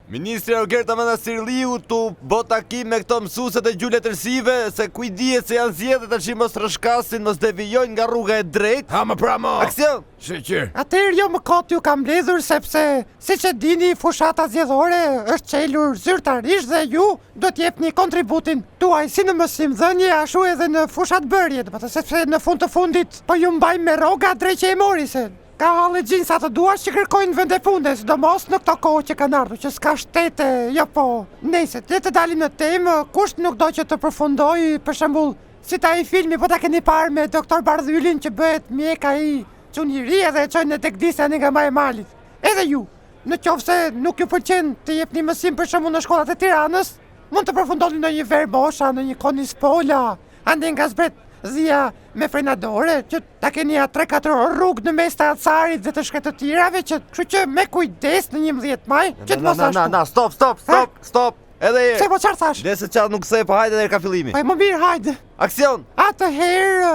Ministri Rogerta Manastirliu tu bë takim me këto mësueset e gjuhë letërsive se kujdihet se janë zgjedhë tash mos rrshkasin, mos devijojnë nga rruga e drejtë. Ha më pramo. Aksion! Sheqer. Atëherë jo më kot ju kam mbledhur sepse siç e dini fushata zgjedhore është çelur zyrtarisht dhe ju do të jepni kontributin tuaj si në mësimdhënie ashtu edhe në fushat bërje, domethënë sepse në fund të fundit po ju mbajmë me rroga drejt që e mori se ka halë gjinsa të duash që kërkojnë vende funde, sidomos në këto kohë që kanë ardhur, që s'ka shtete, jo po. Nëse le të dalim në temë, kush nuk do që të përfundoj, për shembull, si ta i filmi po ta keni parë me doktor Bardhyllin që bëhet mjek ai çuni i ri edhe e çojnë në tek disani nga Majemalit. Edhe ju, në qoftë se nuk ju pëlqen të jepni mësim për shembull në shkollat e Tiranës, mund të përfundoni në një verbosha, në një konispola, ande nga zbret zia me frenadore, që ta keni 3-4 rrugë në mes të Acarit dhe të shkretëtirave, kështu që me kujdes në 11 maj, që të mos ashtu. Stop. Edhe herë. Se po çfarë thash? Nëse çfarë nuk se, po hajde deri ka fillimi. Po më mirë, hajde. Aksion! Atëherë